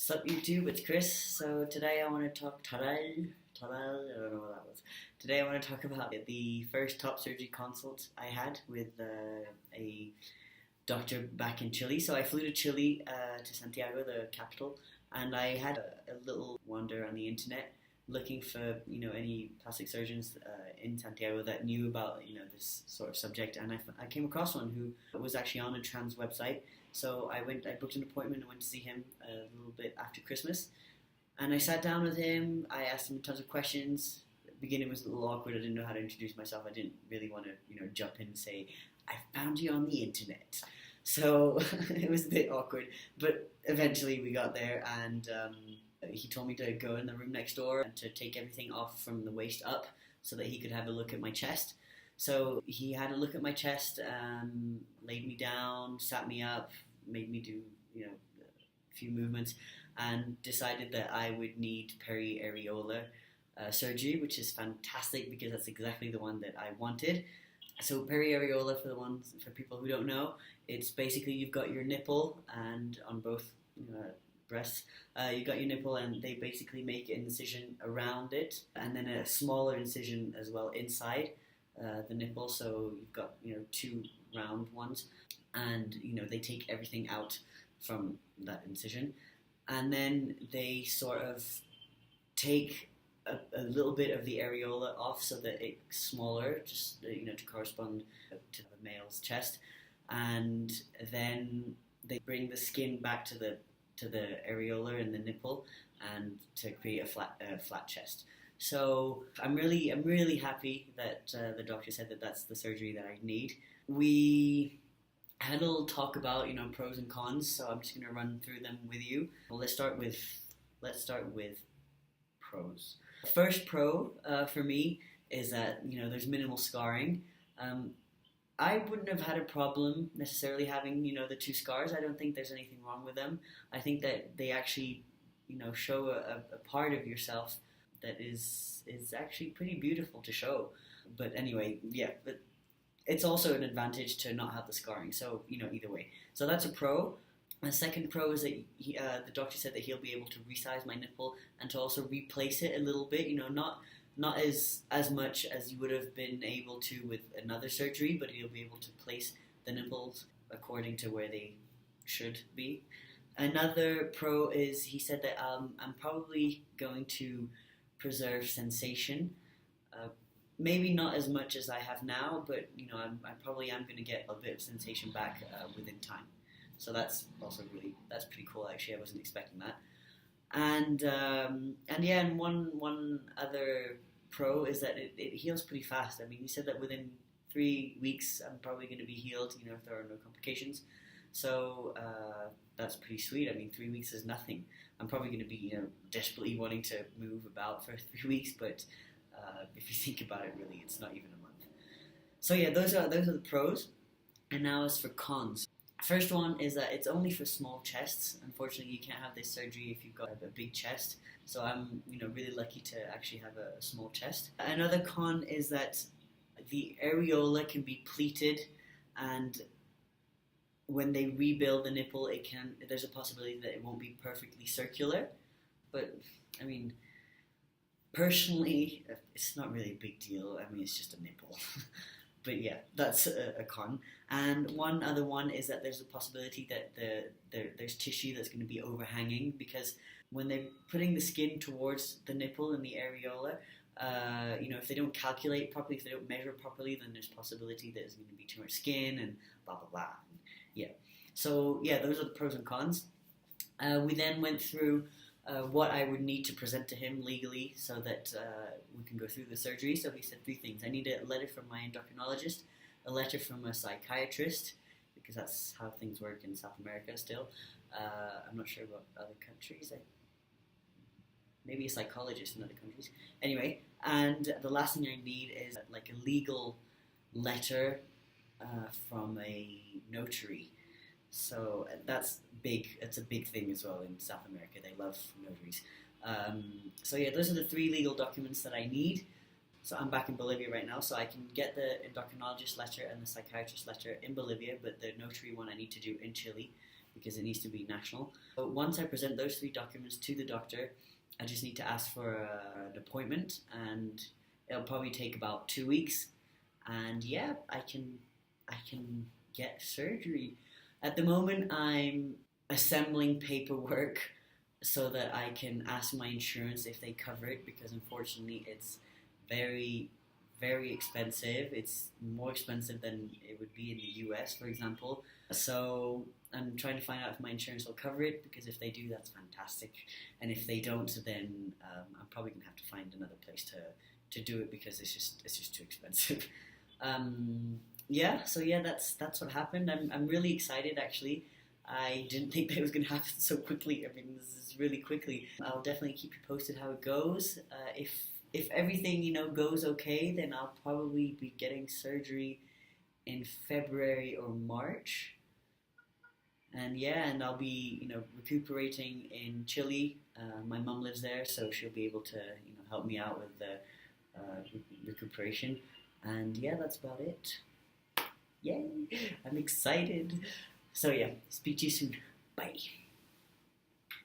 Sup YouTube, it's Chris. So today I want to talk I don't know what that was. Today I want to talk about the first top surgery consult I had with a doctor back in Chile. So I flew to Chile, to Santiago, the capital, and I had a little wander on the internet looking for any plastic surgeons in Santiago that knew about this sort of subject, and I came across one who was actually on a trans website. So I booked an appointment and went to see him a little bit after Christmas, and I sat down with him. I asked him tons of questions. The beginning was a little awkward. I didn't know how to introduce myself. I didn't really want to jump in and say I found you on the internet. So it was a bit awkward, but eventually we got there, and he told me to go in the room next door and to take everything off from the waist up so that he could have a look at my chest. So he had a look at my chest, laid me down, sat me up, made me do a few movements, and decided that I would need periareolar surgery, which is fantastic because that's exactly the one that I wanted. So periareolar, for people who don't know, it's basically you've got your nipple, and on both breasts, you've got your nipple, and they basically make an incision around it, and then a smaller incision as well inside the nipple. So you've got two round ones, and they take everything out from that incision, and then they sort of take a little bit of the areola off so that it's smaller, just to correspond to the male's chest, and then they bring the skin back to the areola and the nipple, and to create a flat chest. So I'm really happy that the doctor said that that's the surgery that I need. We had a little talk about pros and cons, so I'm just going to run through them with you. Well, let's start with pros. First pro for me is that there's minimal scarring. I wouldn't have had a problem necessarily having the two scars. I don't think there's anything wrong with them. I think that they actually show a part of yourself that is actually pretty beautiful to show. But anyway, yeah, but it's also an advantage to not have the scarring. So either way, so that's a pro. The second pro is that the doctor said that he'll be able to resize my nipple and to also replace it a little bit. Not as much as you would have been able to with another surgery, but he'll be able to place the nipples according to where they should be. Another pro is he said that I'm probably going to preserve sensation. Maybe not as much as I have now, but I probably am going to get a bit of sensation back within time. So that's pretty cool. Actually, I wasn't expecting that. And one other pro is that it heals pretty fast. I mean, he said that within 3 weeks I'm probably going to be healed, if there are no complications. So that's pretty sweet. I mean, 3 weeks is nothing. I'm probably going to be desperately wanting to move about for 3 weeks, but if you think about it, really, it's not even a month. So yeah, those are the pros. And now as for cons. First one is that it's only for small chests. Unfortunately, you can't have this surgery if you've got a big chest. So I'm, really lucky to actually have a small chest. Another con is that the areola can be pleated, and when they rebuild the nipple, there's a possibility that it won't be perfectly circular. But I mean, personally, it's not really a big deal. I mean, it's just a nipple. But yeah, that's a con. And one other one is that there's a possibility that there's tissue that's going to be overhanging, because when they're putting the skin towards the nipple and the areola, if they don't calculate properly, if they don't measure properly, then there's possibility that there's going to be too much skin and blah, blah, blah. Yeah. So yeah, those are the pros and cons. We then went through what I would need to present to him legally so that we can go through the surgery. So he said 3 things. I need a letter from my endocrinologist, a letter from a psychiatrist, because that's how things work in South America still. I'm not sure about other countries. Maybe a psychologist in other countries. Anyway, and the last thing I need is like a legal letter from a notary. So that's big. It's a big thing as well in South America. They love notaries. So yeah, those are the 3 legal documents that I need. So I'm back in Bolivia right now, so I can get the endocrinologist letter and the psychiatrist letter in Bolivia, but the notary one I need to do in Chile. because it needs to be national. But once I present those 3 documents to the doctor, I just need to ask for an appointment, and it'll probably take about 2 weeks. And yeah, I can get surgery. At the moment, I'm assembling paperwork so that I can ask my insurance if they cover it, because unfortunately it's very, very expensive. It's more expensive than it would be in the US, for example. So I'm trying to find out if my insurance will cover it, because if they do, that's fantastic. And if they don't, then I'm probably gonna have to find another place to do it, because it's just too expensive. Yeah, so yeah, that's what happened. I'm really excited actually. I didn't think that it was going to happen so quickly. I mean, this is really quickly. I'll definitely keep you posted how it goes. If everything goes okay, then I'll probably be getting surgery in February or March. And yeah, and I'll be recuperating in Chile. My mum lives there, so she'll be able to help me out with the recuperation. And yeah, that's about it. Yay! I'm excited. So yeah, speak to you soon. Bye.